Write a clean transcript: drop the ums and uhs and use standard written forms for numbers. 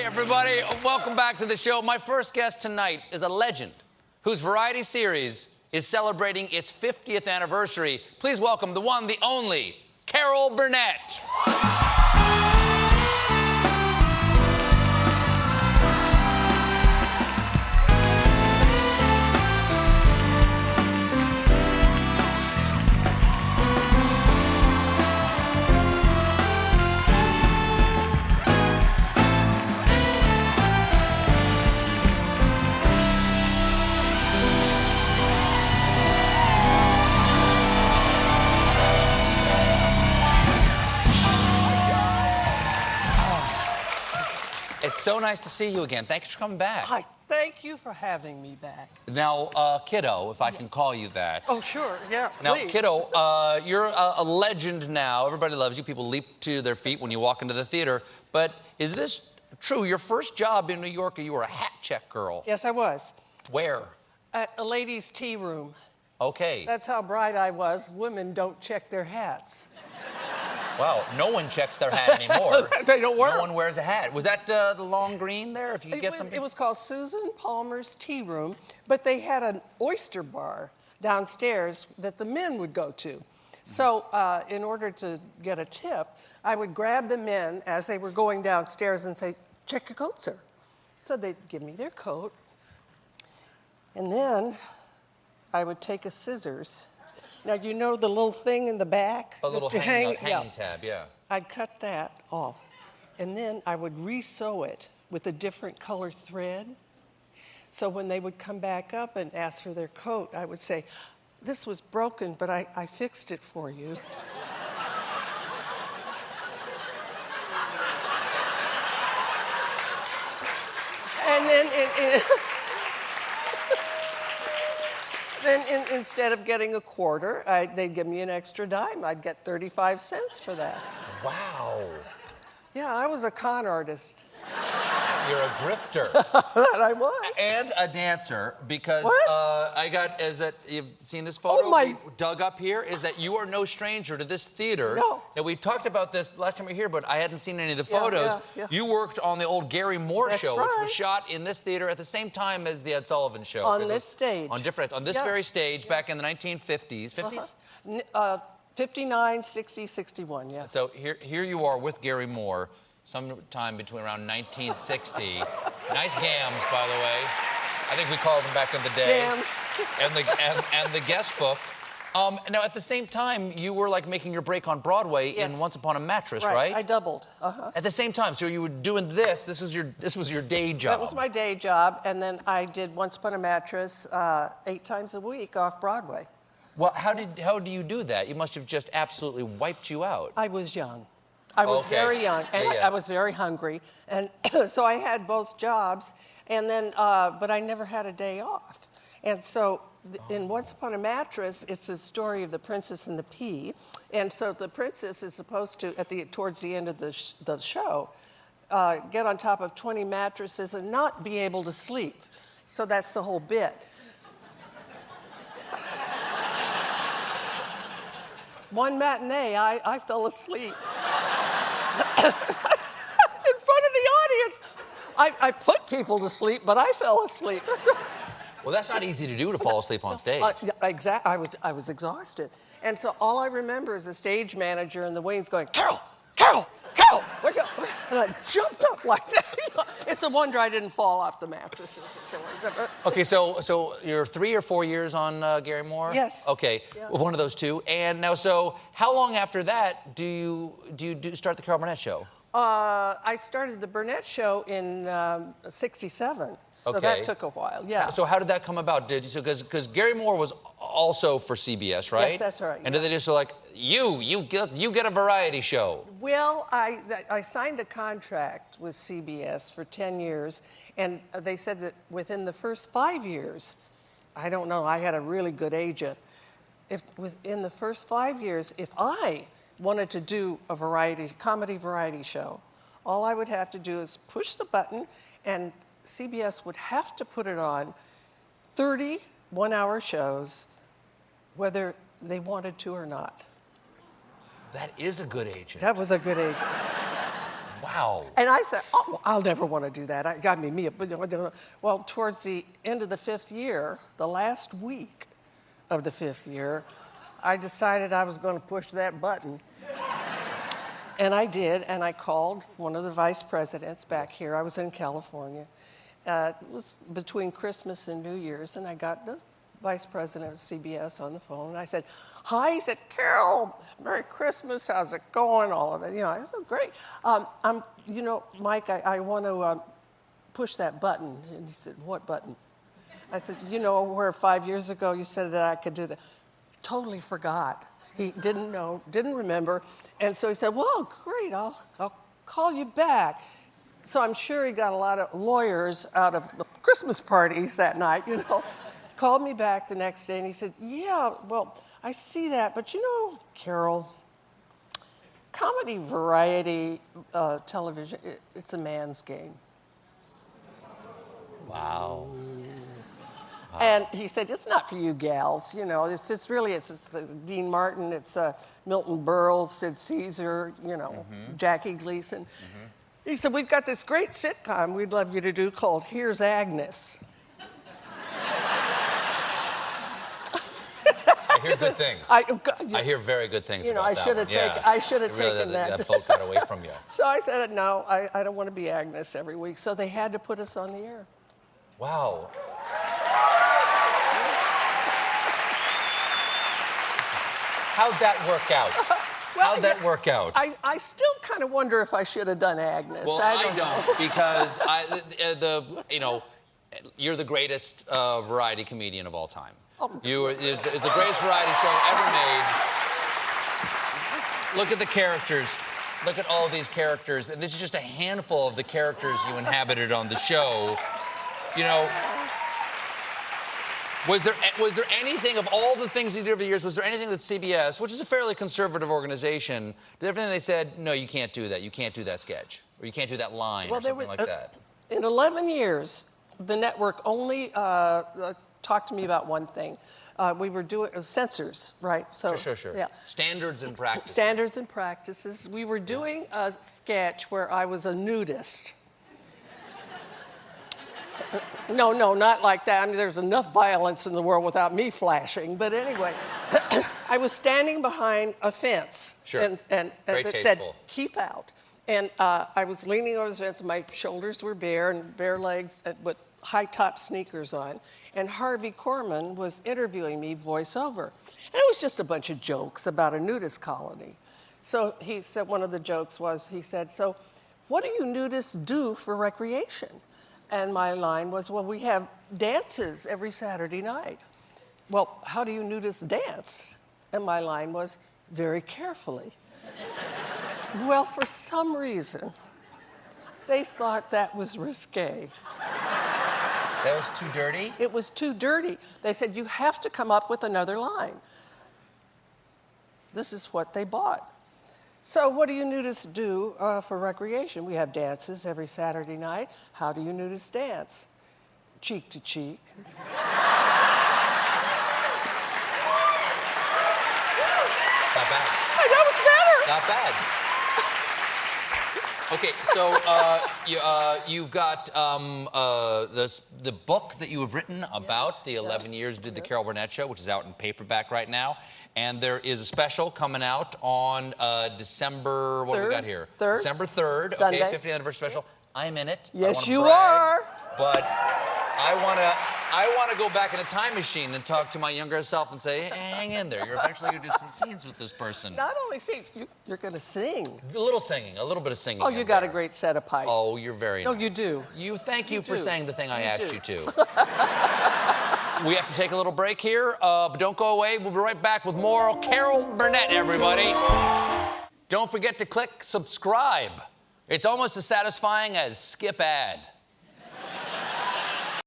everybody. Welcome back to the show. My first guest tonight is a legend whose variety series is celebrating its 50th anniversary. Please welcome the one, the only, Carol Burnett. It's so nice to see you again. Thanks for coming back. Hi, thank you for having me back. Now, kiddo, if I can call you that. Oh, sure, yeah, Now, please. kiddo, you're a legend now. Everybody loves you. People leap to their feet when you walk into the theater. But is this true? Your first job in New York, you were a hat check girl. Yes, I was. Where? At a ladies' tea room. Okay. That's how bright I was. Women don't check their hats. Wow, no one checks their hat anymore. They don't wear No one wears a hat. Was that the long green there? If you could get something. It was called Susan Palmer's Tea Room, but they had an oyster bar downstairs that the men would go to. So in order to get a tip, I would grab the men as they were going downstairs and say, check your coat, sir. So they'd give me their coat, and then I would take a scissors. Now, you know the little thing in the back? A little hanging tab, yeah. I'd cut that off, and then I would re-sew it with a different color thread. So when they would come back up and ask for their coat, I would say, this was broken, but I fixed it for you. And then instead of getting a quarter, they'd give me an extra dime. I'd get 35 cents for that. Wow. Yeah, I was a con artist. You're a grifter. That I was. And a dancer, because you've seen this photo? Oh, my. We dug up here, is that you are no stranger to this theater. No. Now, we talked about this last time we were here, but I hadn't seen any of the Yeah, photos. yeah. You worked on the old Gary Moore That's show, which was right. shot in this theater at the same time as the Ed Sullivan show. On this stage. On this very stage back in the 1950s. 50s? 59, 60, 61, yeah. So here you are with Gary Moore, sometime between around 1960. Nice gams, by the way. I think we called them back in the day. Gams. And the guest book. Now, at the same time, you were like making your break on Broadway in Once Upon a Mattress, right? I doubled. At the same time, so you were doing this. This was your day job. That was my day job, and then I did Once Upon a Mattress 8 times a week off Broadway. Well, how do you do that? You must have just absolutely wiped you out. I was young. I was very young, and I was very hungry, and so I had both jobs, and then, but I never had a day off. And so in Once Upon a Mattress, it's a story of the Princess and the Pea, and so the princess is supposed to, towards the end of the show, get on top of 20 mattresses and not be able to sleep. So that's the whole bit. One matinee, I fell asleep. In front of the audience. I put people to sleep, but I fell asleep. Well, that's not easy to do, to fall asleep on stage. Exactly. I was exhausted. And so all I remember is the stage manager in the wings going, Carol, Carol, Carol, wake up. And I jumped up like that. It's a wonder I didn't fall off the mattresses. Okay, so you're 3 or 4 years on Gary Moore? Yes. Okay, yeah. One of those two. And now, so how long after that do you start the Carol Burnett show? I started the Burnett show in '67, so that took a while. Yeah. So how did that come about? Because Gary Moore was also for CBS, right? Yes, that's right. And did they just like you get a variety show? Well, I signed a contract with CBS for 10 years, and they said that within the first 5 years, I don't know, I had a really good agent. If within the first 5 years, if I wanted to do a comedy variety show, all I would have to do is push the button, and CBS would have to put it on 30 one-hour shows, whether they wanted to or not. That is a good agent. That was a good agent. Wow. And I said, oh, well, I'll never want to do that. Well, towards the end of the 5th year, the last week of the 5th year, I decided I was going to push that button. And I did, and I called one of the vice presidents back here. I was in California. It was between Christmas and New Year's, and I got the vice president of CBS on the phone, and I said, hi. He said, Carol, Merry Christmas, how's it going, all of it. I said, great. Mike, I want to push that button. And he said, what button? I said, where 5 years ago you said that I could do that. Totally forgot. He didn't know, didn't remember. And so he said, well, great, I'll call you back. So I'm sure he got a lot of lawyers out of the Christmas parties that night, Called me back the next day and he said, yeah, well, I see that, but Carol, comedy, variety, television, it's a man's game. Wow. And he said, it's not for you gals, it's Dean Martin, it's Milton Berle, Sid Caesar, Jackie Gleason. He said, we've got this great sitcom we'd love you to do called Here's Agnes. I hear good things. I hear very good things about that one. I should have taken that. That boat got away from you. So I said, no, I don't want to be Agnes every week. So they had to put us on the air. Wow. How'd that work out? How'd that work out? I still kind of wonder if I should have done Agnes. Well, I don't because you're the greatest variety comedian of all time. Oh. It's the greatest variety show ever made. Look at the characters. Look at all these characters. And this is just a handful of the characters you inhabited on the show. Was there anything of all the things you did over the years, was there anything that CBS, which is a fairly conservative organization, did everything they said, no, you can't do that. You can't do that sketch. Or you can't do that line or something like that? In 11 years, the network only talked to me about one thing. We were doing censors, right? So, Sure. Yeah. Standards and practices. Standards and practices. We were doing a sketch where I was a nudist. No, not like that. I mean, there's enough violence in the world without me flashing. But anyway, I was standing behind a fence. Sure. And Very it tasteful. said, keep out. And I was leaning over the fence, and my shoulders were bare and bare legs with high-top sneakers on. And Harvey Korman was interviewing me voiceover. And it was just a bunch of jokes about a nudist colony. So he said, one of the jokes was, he said, so what do you nudists do for recreation? And my line was, well, we have dances every Saturday night. Well, how do you nudists dance? And my line was, very carefully. Well, for some reason, they thought that was risque. That was too dirty? It was too dirty. They said, you have to come up with another line. This is what they bought. So what do you nudists do for recreation? We have dances every Saturday night. How do you nudists dance? Cheek to cheek. Not bad. Hey, that was better. Not bad. Okay, so you've got the book that you have written about the 11 years you did the Carol Burnett Show, which is out in paperback right now. And there is a special coming out on December, what do we got here? 3rd. December 3rd, Sunday. okay, 50th anniversary special. I'm in it. Yes, you are. But I want to go back in a time machine and talk to my younger self and say, hey, hang in there. You're eventually going to do some scenes with this person. Not only scenes, you're going to sing. A little singing, a little bit of singing. Oh, you got a great set of pipes. Oh, you're very nice. nice. No, you do. Thank you for do. saying the thing I asked you to. We have to take a little break here, but don't go away. We'll be right back with more Carol Burnett, everybody. Don't forget to click subscribe. It's almost as satisfying as skip ad.